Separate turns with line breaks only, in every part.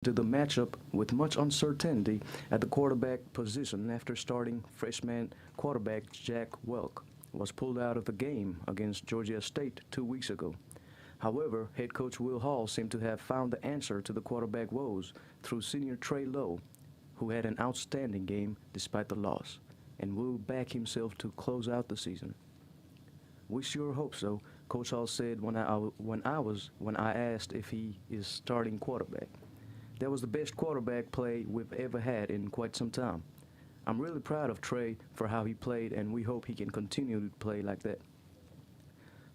to the matchup with much uncertainty at the quarterback position after starting freshman quarterback Jack Welk was pulled out of the game against Georgia State 2 weeks ago. However, head coach Will Hall seemed to have found the answer to the quarterback woes through senior Trey Lowe, who had an outstanding game despite the loss, and will back himself to close out the season. We sure hope so, Coach Hall said when I asked if he is starting quarterback. That was the best quarterback play we've ever had in quite some time. I'm really proud of Trey for how he played, and we hope he can continue to play like that.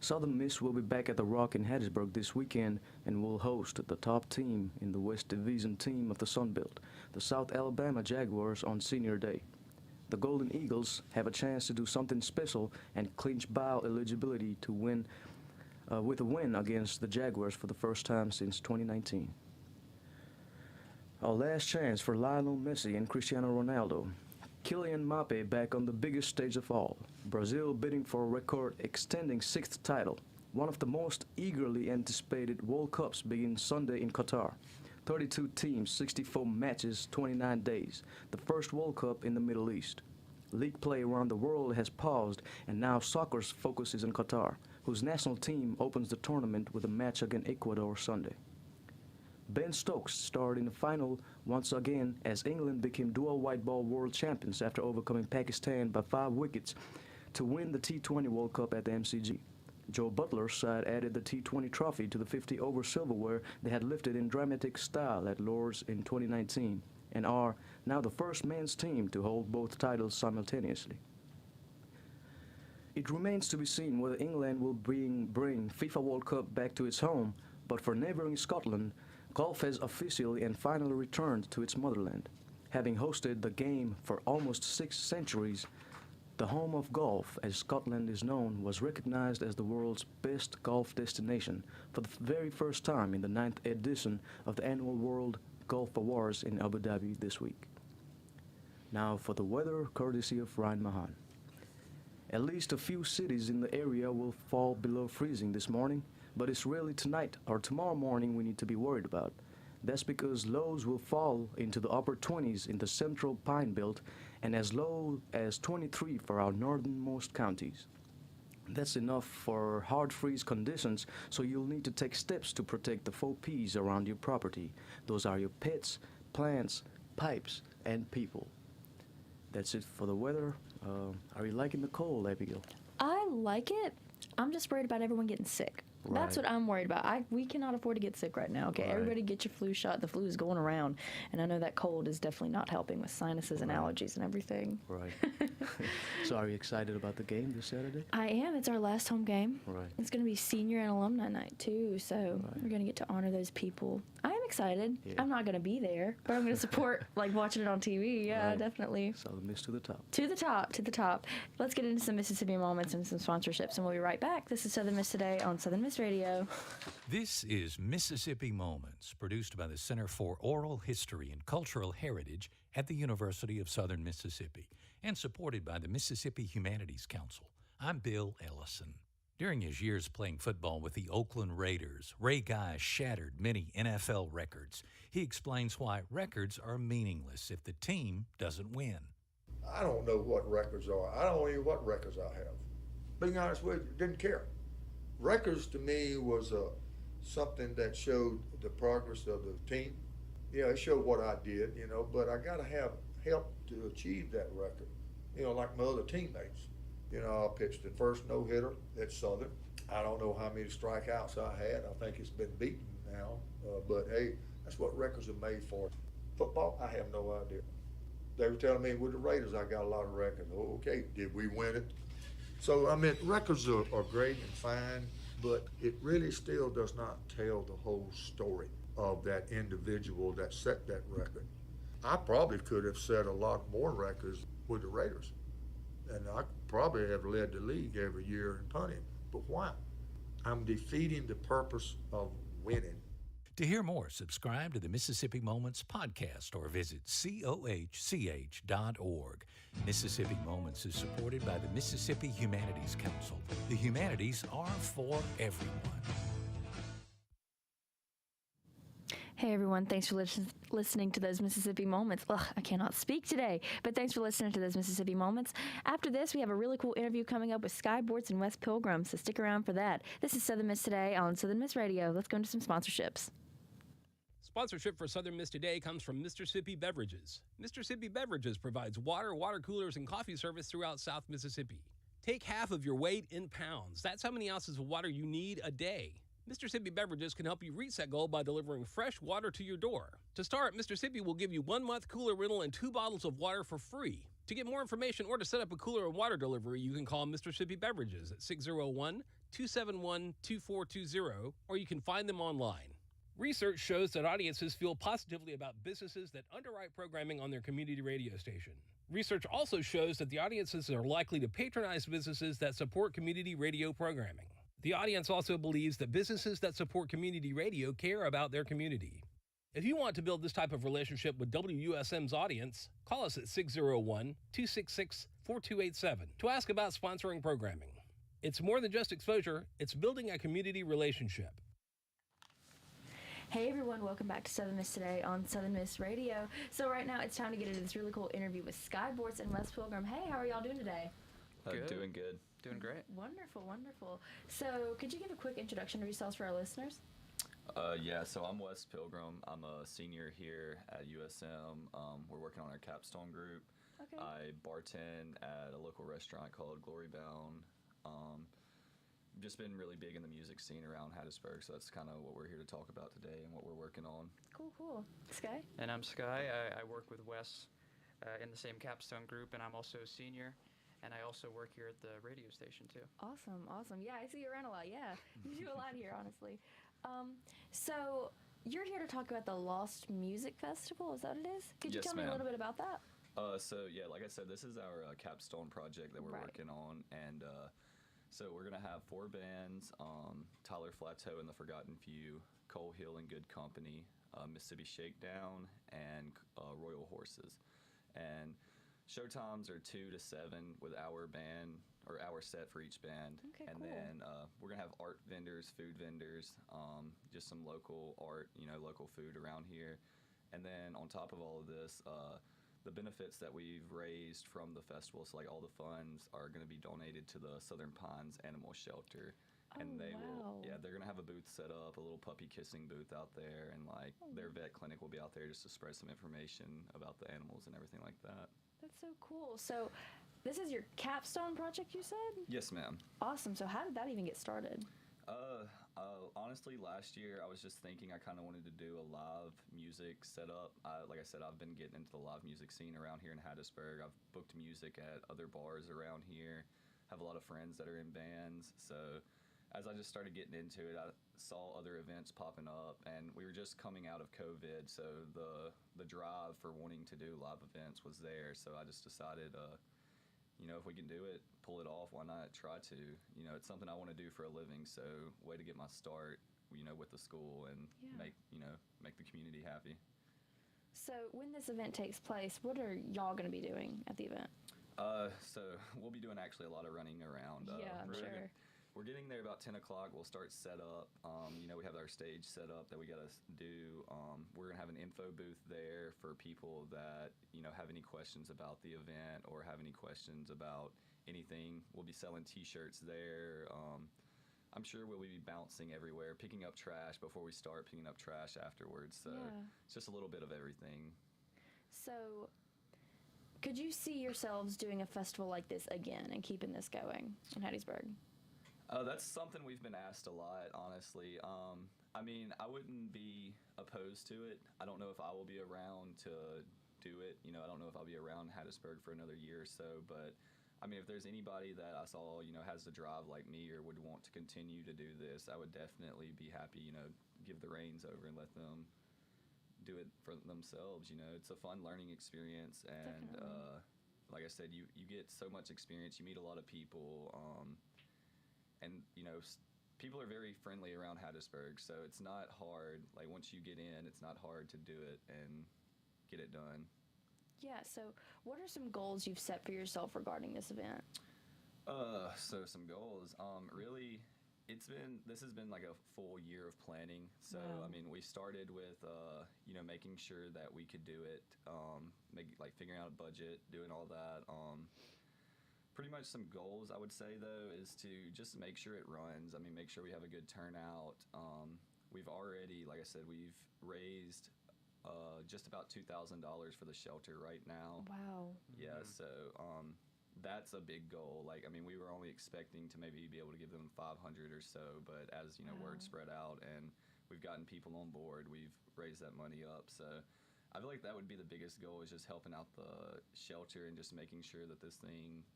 Southern Miss will be back at the Rock in Hattiesburg this weekend and will host the top team in the West Division team of the Sun Belt, the South Alabama Jaguars, on Senior Day. The Golden Eagles have a chance to do something special and clinch bowl eligibility to win with a win against the Jaguars for the first time since 2019. Our last chance for Lionel Messi and Cristiano Ronaldo. Kylian Mbappe back on the biggest stage of all. Brazil bidding for a record-extending sixth title. One of the most eagerly anticipated World Cups begins Sunday in Qatar. 32 teams, 64 matches, 29 days. The first World Cup in the Middle East. League play around the world has paused, and now soccer's focus is in Qatar, whose national team opens the tournament with a match against Ecuador Sunday. Ben Stokes starred in the final once again as England became dual white ball world champions after overcoming Pakistan by 5 wickets to win the T20 World Cup at the MCG. Joe Butler's side added the T20 trophy to the 50-over silverware they had lifted in dramatic style at Lord's in 2019 and are now the first men's team to hold both titles simultaneously. It remains to be seen whether England will bring FIFA World Cup back to its home, but for neighboring Scotland, golf has officially and finally returned to its motherland. Having hosted the game for almost 6 centuries, the home of golf, as Scotland is known, was recognized as the world's best golf destination for the very first time in the 9th edition of the annual World Golf Awards in Abu Dhabi this week. Now for the weather, courtesy of Ryan Mahan. At least a few cities in the area will fall below freezing this morning, but it's really tonight or tomorrow morning we need to be worried about. That's because lows will fall into the upper 20s in the central Pine Belt and as low as 23 for our northernmost counties. That's enough for hard freeze conditions, so you'll need to take steps to protect the 4Ps around your property. Those are your pets, plants, pipes, and people. That's it for the weather. Are you liking the cold, Abigail?
I like it. I'm just worried about everyone getting sick.
Right.
That's what I'm worried about. We cannot afford to get sick right now. Okay,
Right.
Everybody get your flu shot. The flu is going around, and I know that cold is definitely not helping with sinuses and allergies and everything.
Right. So are you excited about the game this Saturday?
I am. It's our last home game.
Right.
It's going to be senior and alumni night too, so
Right.
we're going to get to honor those people. I am excited.
Yeah.
I'm not going to be there, but I'm going to support like watching it on TV. Yeah,
Right.
definitely.
Southern Miss to the top.
To the top, to the top. Let's get into some Mississippi moments and some sponsorships, and we'll be right back. This is Southern Miss Today on Southern Miss Radio.
This is Mississippi Moments, produced by the Center for Oral History and Cultural Heritage at the University of Southern Mississippi and supported by the Mississippi Humanities Council. I'm Bill Ellison. During his years playing football with the Oakland Raiders, Ray Guy shattered many NFL records. He explains why records are meaningless if the team doesn't win.
I don't know what records are. I don't even know what records I have. Being honest with you, didn't care. Records to me was something that showed the progress of the team. Yeah, it showed what I did, but I got to have help to achieve that record, like my other teammates. I pitched the first no-hitter at Southern. I don't know how many strikeouts I had. I think it's been beaten now, but hey, that's what records are made for. Football, I have no idea. They were telling me with the Raiders I got a lot of records. Oh, okay, did we win it? So, records are great and fine, but it really still does not tell the whole story of that individual that set that record. I probably could have set a lot more records with the Raiders, and I probably have led the league every year in punting. But why? I'm defeating the purpose of winning.
To hear more, subscribe to the Mississippi Moments podcast or visit cohch.org. Mississippi Moments is supported by the Mississippi Humanities Council. The humanities are for everyone.
Hey everyone, thanks for listening to those Mississippi Moments. Ugh, I cannot speak today, but thanks for listening to those Mississippi Moments. After this, we have a really cool interview coming up with Sky Bortz and Wes Pilgrim, so stick around for that. This is Southern Miss Today on Southern Miss Radio. Let's go into some sponsorships.
Sponsorship for Southern Miss Today comes from Mississippi Beverages. Mississippi Beverages provides water, water coolers, and coffee service throughout South Mississippi. Take half of your weight in pounds. That's how many ounces of water you need a day. Mississippi Beverages can help you reach that goal by delivering fresh water to your door. To start, Mississippi will give you 1 month cooler rental and 2 bottles of water for free. To get more information or to set up a cooler and water delivery, you can call Mississippi Beverages at 601-271-2420, or you can find them online. Research shows that audiences feel positively about businesses that underwrite programming on their community radio station. Research also shows that the audiences are likely to patronize businesses that support community radio programming. The audience also believes that businesses that support community radio care about their community. If you want to build this type of relationship with WUSM's audience, call us at 601-266-4287 to ask about sponsoring programming. It's more than just exposure, it's building a community relationship.
Hey everyone, welcome back to Southern Miss Today on Southern Miss Radio. So right now it's time to get into this really cool interview with Sky Bortz and Wes Pilgrim. Hey, how are y'all doing today?
Good.
Doing good.
Doing great.
Wonderful, wonderful. So could you give a quick introduction of yourselves for our listeners?
So I'm Wes Pilgrim. I'm a senior here at USM. We're working on our capstone group.
Okay.
I bartend at a local restaurant called Glory Bound. Just been really big in the music scene around Hattiesburg, so that's kind of what we're here to talk about today and what we're working on.
Cool. Sky?
And I'm Sky. I work with Wes in the same capstone group, and I'm also a senior. And I also work here at the radio station, too.
Awesome. Yeah, I see you around a lot. Yeah, you do a lot here, honestly. So you're here to talk about the Lost Music Festival. Is that what it is? Could you
Yes,
tell me a
ma'am.
little bit about that?
Like I said, this is our capstone project that we're
Right.
working on, and so we're gonna have 4 bands: Tyler Flateau and the Forgotten Few, Cole Hill and Good Company, Mississippi Shakedown, and Royal Horses. And showtimes are 2 to 7 with our band or our set for each band.
Okay,
and
cool.
then we're gonna have art vendors, food vendors, just some local art, local food around here. And then on top of all of this, the benefits that we've raised from the festival, so like all the funds are going to be donated to the Southern Pines Animal Shelter. And
Oh,
they
wow.
they're going to have a booth set up, a little puppy kissing booth out there, and their vet clinic will be out there just to spread some information about the animals and everything like that.
That's so cool. So this is your capstone project, you said?
Yes, ma'am.
Awesome. So how did that even get started?
Honestly, last year I was just thinking I kind of wanted to do a live music setup. Like I said, I've been getting into the live music scene around here in Hattiesburg. I've booked music at other bars around here. Have a lot of friends that are in bands. So as I just started getting into it, I saw other events popping up, and we were just coming out of COVID. So the drive for wanting to do live events was there. So I just decided, if we can do it, pull it off, why not try to? It's something I want to do for a living, so way to get my start, with the school and
Yeah.
make the community happy.
So when this event takes place, what are y'all going to be doing at the event?
So we'll be doing actually a lot of running around.
Yeah, I'm sure.
We're getting there about 10 o'clock. We'll start set up. We have our stage set up that we got to do. We're going to have an info booth there for people that, have any questions about the event or have any questions about anything. We'll be selling T-shirts there. I'm sure we'll be bouncing everywhere, picking up trash before we start, picking up trash afterwards. So
Yeah.
it's just a little bit of everything.
So could you see yourselves doing a festival like this again and keeping this going in Hattiesburg?
That's something we've been asked a lot, honestly. I wouldn't be opposed to it. I don't know if I will be around to do it. I don't know if I'll be around Hattiesburg for another year or so, but if there's anybody that I saw, has the drive like me or would want to continue to do this, I would definitely be happy, give the reins over and let them do it for themselves. It's a fun learning experience, and
Definitely.
like I said, you get so much experience. You meet a lot of people, and people are very friendly around Hattiesburg, so it's not hard. Like once you get in, it's not hard to do it and get it done.
Yeah, so what are some goals you've set for yourself regarding this event?
So some goals. Really, This has been like a full year of planning. So
Wow.
I mean, we started with making sure that we could do it, figuring out a budget, doing all that. Pretty much some goals I would say though is to just make sure it runs. I mean, make sure we have a good turnout. We've already, like I said, we've raised just about $2,000 for the shelter right now.
Wow.
Yeah, so that's a big goal. Like, I mean, we were only expecting to maybe be able to give them 500 or so, but as word spread out and we've gotten people on board, we've raised that money up. So I feel like that would be the biggest goal, is just helping out the shelter and just making sure that this thing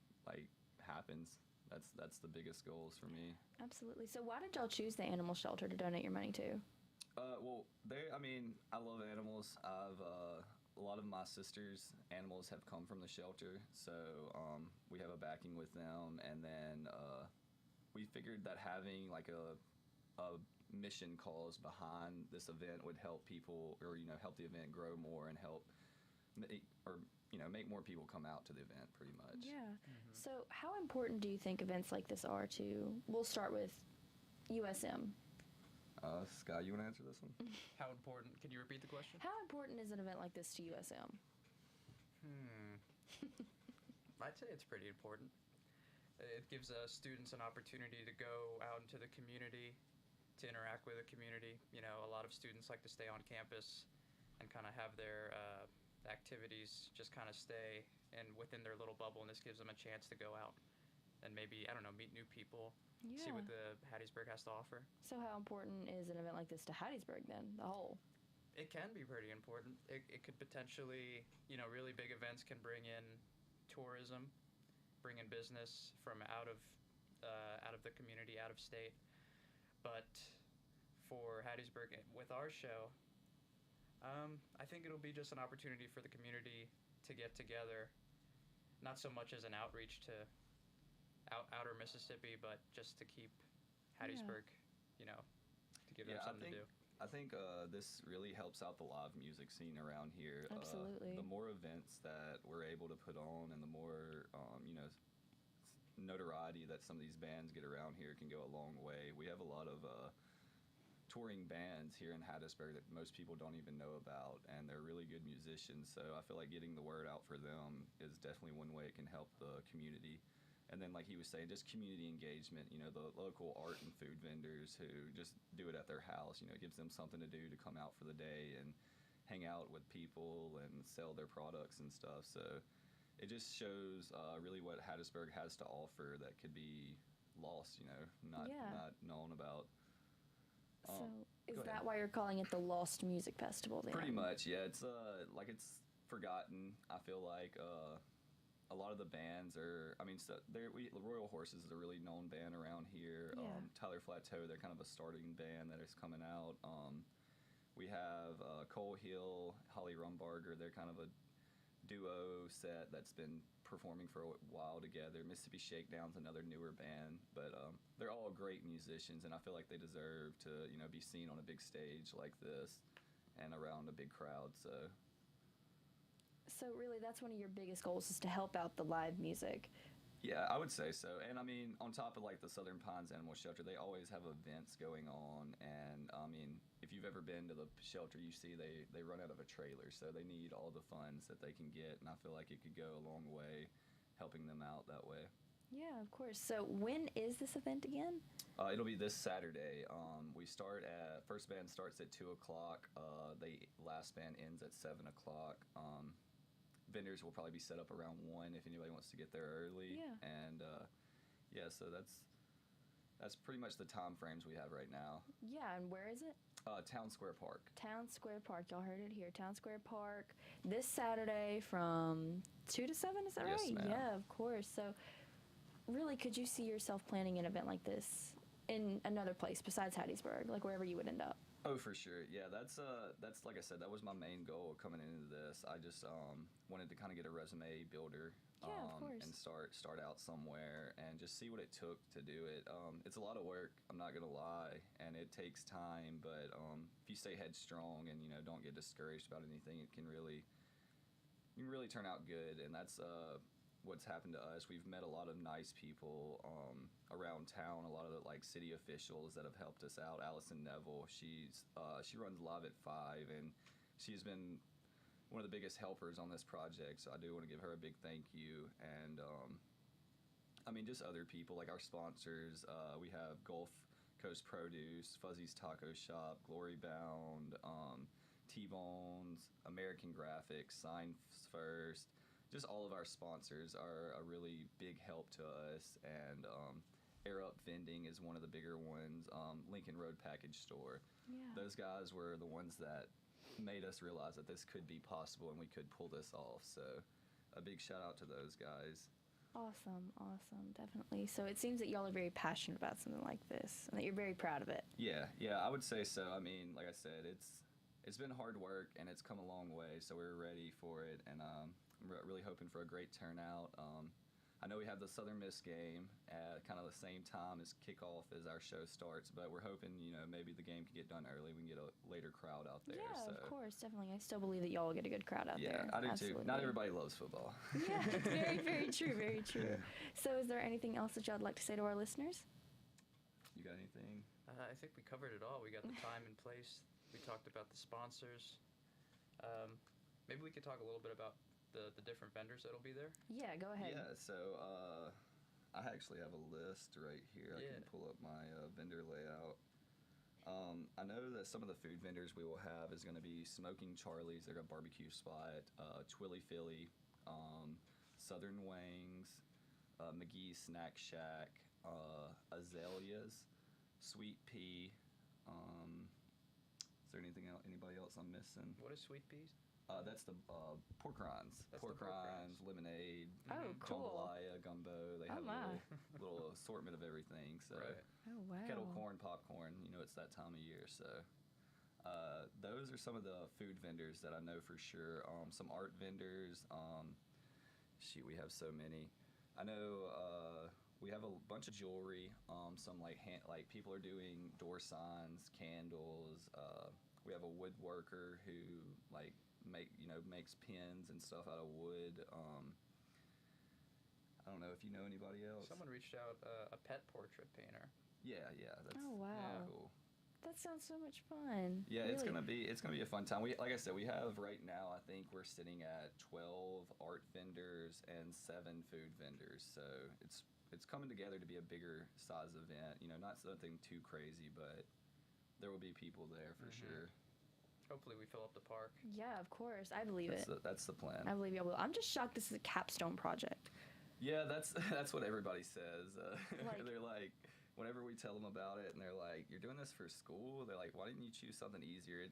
happens. That's the biggest goals for me.
Absolutely. So why did y'all choose the animal shelter to donate your money to?
Well, I love animals. A lot of my sister's animals have come from the shelter, so we have a backing with them. And then we figured that having like a mission cause behind this event would help people, or help the event grow more and help make more people come out to the event, pretty much.
Yeah. So how important do you think events like this are to, we'll start with USM.
Sky, you want to answer this one?
How important? Can you repeat the question?
How important is an event like this to USM?
I'd say it's pretty important. It gives students an opportunity to go out into the community, to interact with the community. A lot of students like to stay on campus and kind of have their activities just kind of stay within their little bubble, and this gives them a chance to go out and maybe, meet new people, see what the Hattiesburg has to offer.
So how important is an event like this to Hattiesburg then, the whole?
It can be pretty important. It could potentially, really big events can bring in tourism, bring in business from out of the community, out of state. But for Hattiesburg, with our show, I think it'll be just an opportunity for the community to get together, not so much as an outreach to outer Mississippi, but just to keep Hattiesburg, to give them something to do.
I think this really helps out the live music scene around here.
Absolutely.
The more events that we're able to put on, and the more notoriety that some of these bands get around here, can go a long way. We have a lot of touring bands here in Hattiesburg that most people don't even know about, and they're really good musicians. So I feel like getting the word out for them is definitely one way it can help the community. And then, like he was saying, just community engagement, the local art and food vendors who just do it at their house, it gives them something to do to come out for the day and hang out with people and sell their products and stuff. So it just shows really what Hattiesburg has to offer that could be lost, not known about.
So is
go ahead.
that why you're calling it the Lost Music Festival then?
Pretty much, yeah. It's it's forgotten. I feel like a lot of the bands are. Royal Horses is a really known band around here.
Yeah.
Tyler Flateau, they're kind of a starting band that is coming out. We have Cole Hill, Holly Rumbarger. They're kind of a duo set that's been performing for a while together. Mississippi Shakedown's another newer band, but they're all great musicians, and I feel like they deserve to be seen on a big stage like this and around a big crowd.
So really, that's one of your biggest goals, is to help out the live music.
Yeah, I would say so. And on top of the Southern Pines Animal Shelter, they always have events going on. And if you've ever been to the shelter, you see they run out of a trailer, so they need all the funds that they can get. And I feel like it could go a long way helping them out that way.
Yeah, of course. So when is this event again?
It'll be this Saturday. We start first band starts at 2:00. The last band ends at 7:00. Vendors will probably be set up around 1 if anybody wants to get there early.
Yeah.
And so that's pretty much the time frames we have right now.
Yeah, and where is it?
Town Square Park.
Town Square Park. Y'all heard it here. Town Square Park this Saturday from 2 to 7, is that
Yes,
right?
ma'am.
Yeah, of course. So really, could you see yourself planning an event like this in another place besides Hattiesburg, like wherever you would end up?
Oh, for sure. Yeah, that's like I said, that was my main goal coming into this. I just wanted to kind of get a resume builder.
Yeah, of course.
And start out somewhere and just see what it took to do it. It's a lot of work, I'm not gonna lie, and it takes time. But if you stay headstrong and don't get discouraged about anything, it can really turn out good. And that's what's happened to us. We've met a lot of nice people around town. A lot of the like city officials that have helped us out. Allison Neville, she runs Live at 5, and she's been one of the biggest helpers on this project. So I do want to give her a big thank you. And I mean, just other people like our sponsors. We have Gulf Coast Produce, Fuzzy's Taco Shop, Glory Bound, T-Bones, American Graphics, Signs First. Just all of our sponsors are a really big help to us, and Air Up Vending is one of the bigger ones. Lincoln Road Package Store.
Yeah.
Those guys were the ones that made us realize that this could be possible and we could pull this off. So a big shout out to those guys.
Awesome, definitely. So it seems that y'all are very passionate about something like this, and that you're very proud of it.
Yeah, I would say so. I mean, like I said, it's been hard work and it's come a long way, so we're ready for it, and I'm really hoping for a great turnout. I know we have the Southern Miss game at kind of the same time as kickoff as our show starts, but we're hoping, maybe the game can get done early. We can get a later crowd out there.
Yeah,
so.
of course, definitely. I still believe that y'all will get a good crowd out there.
Yeah, I do
Absolutely.
too. Not everybody loves football.
Yeah, it's very, very true, very true. So is there anything else that y'all would like to say to our listeners?
You got anything?
I think we covered it all. We got the time and place. We talked about the sponsors. Maybe we could talk a little bit about the different vendors that'll be there.
Yeah, go ahead.
Yeah, so I actually have a list right here. I can pull up my vendor layout. I know that some of the food vendors we will have is going to be Smoking Charlie's, they're a barbecue spot, Twilly Philly, Southern Wings, McGee's Snack Shack, Azaleas, Sweet Pea. Is there anybody else I'm missing?
What is Sweet Peas?
That's the pork rinds.
That's
pork
the pork
rinds, lemonade,
Oh, cool.
jambalaya, gumbo. They
Oh,
have
my.
a little assortment of everything. So
Right.
Oh, wow.
kettle corn, popcorn. It's that time of year. So those are some of the food vendors that I know for sure. Some art vendors. We have so many. I know we have a bunch of jewelry. Some like people are doing door signs, candles. We have a woodworker who makes pins and stuff out of wood. I don't know if you know anybody else.
Someone reached out, a pet portrait painter.
Yeah, that's
Oh, wow.
cool.
That sounds so much fun.
Yeah,
Really.
it's gonna be a fun time. Like I said, we have right now. I think we're sitting at 12 art vendors and 7 food vendors. So it's coming together to be a bigger size event. Not something too crazy, but there will be people there for sure.
Hopefully we fill up the park.
Yeah, of course. I believe it.
That's the plan.
I believe y'all will. I'm just shocked this is a capstone project.
Yeah, that's what everybody says.
Like-
They're like, whenever we tell them about it, and they're like, "You're doing this for school?" They're like, "Why didn't you choose something easier?"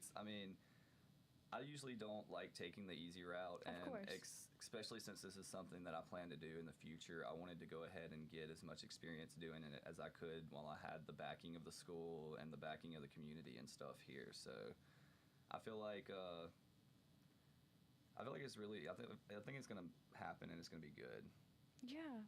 I usually don't like taking the easy route,
Of
and
course.
especially since this is something that I plan to do in the future. I wanted to go ahead and get as much experience doing it as I could while I had the backing of the school and the backing of the community and stuff here. So I feel like it's really. I think it's gonna happen and it's gonna be good.
Yeah.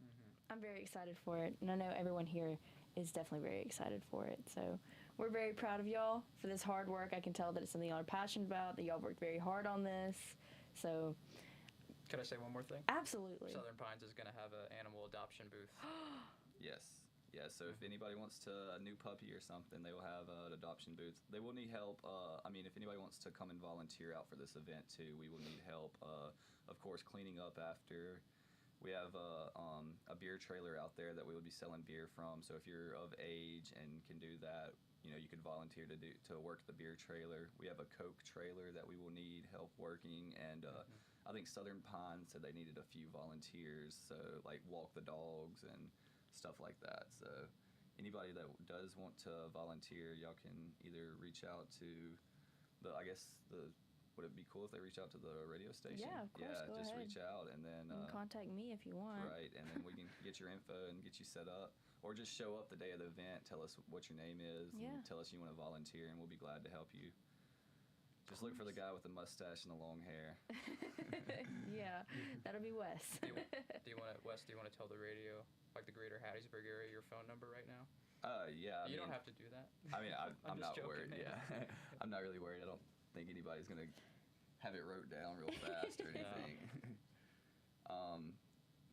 I'm very excited for it, and I know everyone here is definitely very excited for it. So we're very proud of y'all for this hard work. I can tell that it's something y'all are passionate about, that y'all worked very hard on this. So
Can I say one more thing?
absolutely.
Southern Pines is going to have an animal adoption booth.
Yes. Yeah, so if anybody wants a new puppy or something, they will have an adoption booth. They will need help. If anybody wants to come and volunteer out for this event too, we will need help. Of course, cleaning up after. We have a beer trailer out there that we will be selling beer from. So if you're of age and can do that, you could volunteer to work the beer trailer. We have a Coke trailer that we will need help working, and I think Southern Pines said they needed a few volunteers, so like walk the dogs and stuff like that. So anybody that does want to volunteer, y'all can either reach out to would it be cool if they reach out to the radio station?
Yeah, of course, go
just
ahead.
reach out, and then
You can contact me if you want.
right, and then we can get your info and get you set up, or just show up the day of the event, tell us what your name is,
Yeah.
and tell us you want to volunteer, and we'll be glad to help you. Just look for the guy with the mustache and the long hair.
Yeah, that'll be Wes.
Do you want to tell the radio, like the greater Hattiesburg area, your phone number right now?
Yeah.
You don't have to do that.
I'm
just
not
joking,
worried.
man.
Yeah, I'm not really worried. I don't think anybody's gonna have it wrote down real fast or anything.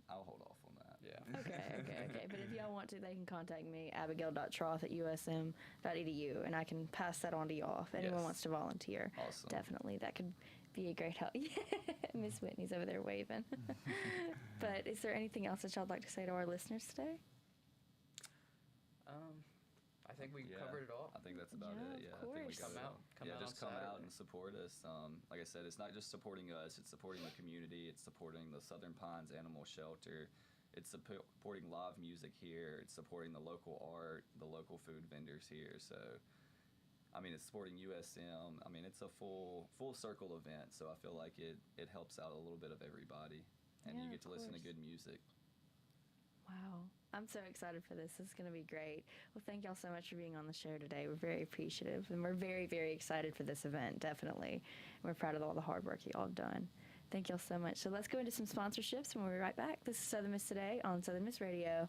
I'll hold off on that.
Yeah.
Okay. But if y'all want to, they can contact me, abigail.troth@usm.edu, and I can pass that on to y'all if anyone
Yes.
wants to volunteer.
Awesome.
Definitely, that could be a great help. Yeah, Miss Whitney's over there waving. But is there anything else that y'all would like to say to our listeners today?
I think we
Yeah,
covered it all.
I think that's about
Yeah,
it.
of
Yeah, I think we
course.
got it
Come out-
all.
come
yeah,
out
just
on
come out
Saturday.
and support us. Like I said, it's not just supporting us; it's supporting the community. It's supporting the Southern Pines Animal Shelter. It's supporting live music here. It's supporting the local art, the local food vendors here. So, I mean, it's supporting USM. I mean, it's a full circle event. So I feel like it helps out a little bit of everybody, and
Yeah,
you
of
get to listen to
course.
good music.
Wow. I'm so excited for this. This is going to be great. Well, thank y'all so much for being on the show today. We're very appreciative, and we're very, very excited for this event, definitely. We're proud of all the hard work y'all have done. Thank y'all so much. So let's go into some sponsorships, and we'll be right back. This is Southern Miss Today on Southern Miss Radio.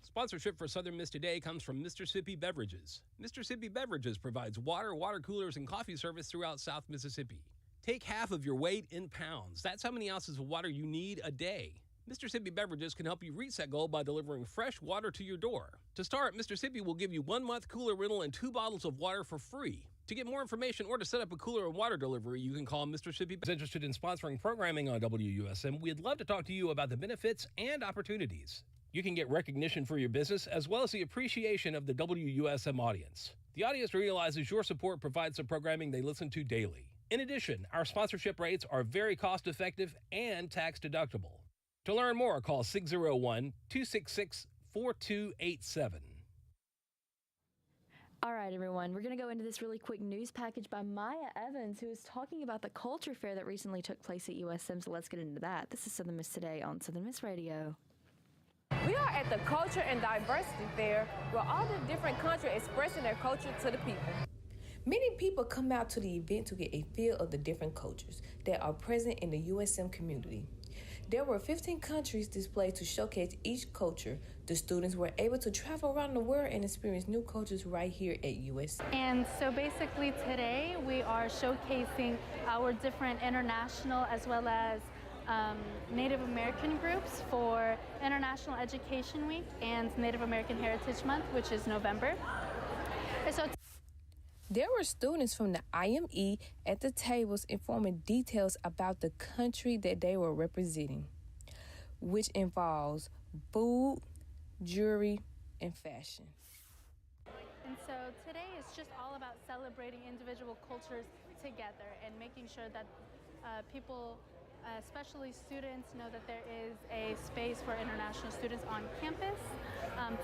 Sponsorship for Southern Miss Today comes from Mississippi Beverages. Mississippi Beverages provides water, water coolers, and coffee service throughout South Mississippi. Take half of your weight in pounds. That's how many ounces of water you need a day. Mississippi Beverages can help you reach that goal by delivering fresh water to your door. To start, Mississippi will give you 1 month cooler rental and 2 bottles of water for free. To get more information or to set up a cooler and water delivery, you can call Mississippi. Is interested in sponsoring programming on WUSM? We'd love to talk to you about the benefits and opportunities. You can get recognition for your business as well as the appreciation of the WUSM audience. The audience realizes your support provides the programming they listen to daily. In addition, our sponsorship rates are very cost effective and tax deductible. To learn more, call 601-266-4287.
All right, everyone. We're going to go into this really quick news package by Maya Evans, who is talking about the culture fair that recently took place at USM. So let's get into that. This is Southern Miss Today on Southern Miss Radio.
We are at the Culture and Diversity Fair, where all the different countries are expressing their culture to the people. Many people come out to the event to get a feel of the different cultures that are present in the USM community. There were 15 countries displayed to showcase each culture. The students were able to travel around the world and experience new cultures right here at USM.
And so basically today we are showcasing our different international as well as Native American groups for International Education Week and Native American Heritage Month, which is November. And so
There were students from the IME at the tables informing details about the country that they were representing, which involves food, jewelry, and fashion.
And so today is just all about celebrating individual cultures together and making sure that people, especially students, know that there is a space for international students on campus.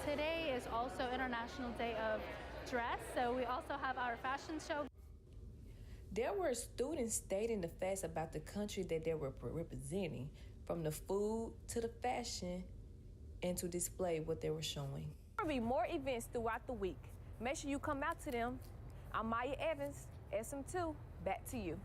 Today is also International Day of Dress, so we also have our fashion show.
There were students stating the facts about the country that they were representing, from the food to the fashion, and to display what they were showing. There will be more events throughout the week. Make sure you come out to them. I'm Maya Evans, SM2, back to you.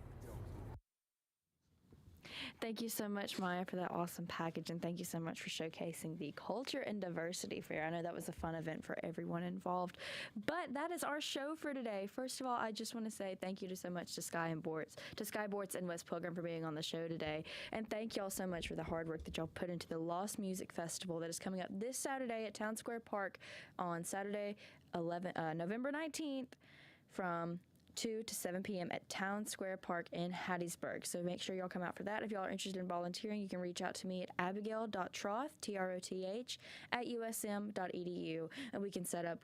Thank you so much, Maya, for that awesome package, and thank you so much for showcasing the Culture and Diversity Fair. I know that was a fun event for everyone involved, but that is our show for today. First of all, I just want to say thank you so much to Sky Bortz and West Pilgrim for being on the show today, and thank y'all so much for the hard work that y'all put into the Lost Music Festival that is coming up this Saturday at Town Square Park on Saturday, November 19th from 2 to 7 p.m. at Town Square Park in Hattiesburg. So make sure y'all come out for that. If y'all are interested in volunteering, you can reach out to me at abigail.troth, Troth, @usm.edu, and we can set up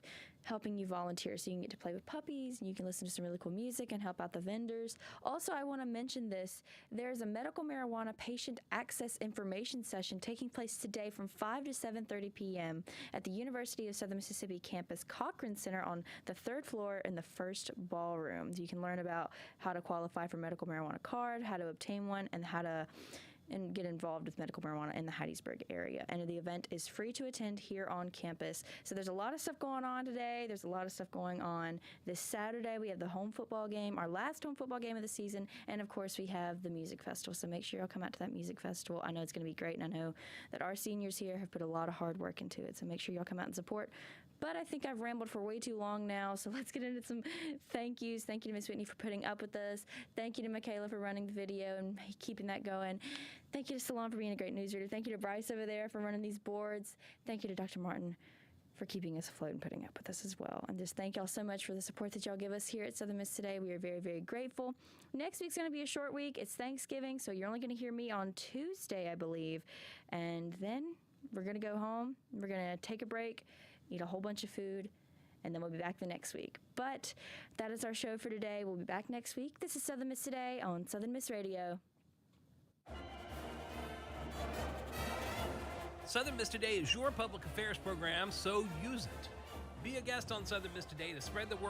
helping you volunteer so you can get to play with puppies and you can listen to some really cool music and help out the vendors. Also, I want to mention this. There's a medical marijuana patient access information session taking place today from 5 to 7:30 p.m. at the University of Southern Mississippi campus Cochran Center on the 3rd floor in the first ballroom. You can learn about how to qualify for medical marijuana card, how to obtain one, and how to get involved with medical marijuana in the Hattiesburg area. And the event is free to attend here on campus. So there's a lot of stuff going on today. There's a lot of stuff going on this Saturday. We have the home football game, our last home football game of the season. And of course, we have the music festival. So make sure y'all come out to that music festival. I know it's going to be great. And I know that our seniors here have put a lot of hard work into it. So make sure y'all come out and support. But I think I've rambled for way too long now, so let's get into some thank yous. Thank you to Miss Whitney for putting up with us. Thank you to Michaela for running the video and keeping that going. Thank you to Salon for being a great newsreader. Thank you to Bryce over there for running these boards. Thank you to Dr. Martin for keeping us afloat and putting up with us as well. And just thank y'all so much for the support that y'all give us here at Southern Miss Today. We are very, very grateful. Next week's going to be a short week. It's Thanksgiving, so you're only going to hear me on Tuesday, I believe. And then we're going to go home. We're going to take a break, eat a whole bunch of food, and then we'll be back the next week. But that is our show for today. We'll be back next week. This is Southern Miss Today on Southern Miss Radio.
Southern Miss Today is your public affairs program, so use it. Be a guest on Southern Miss Today to spread the word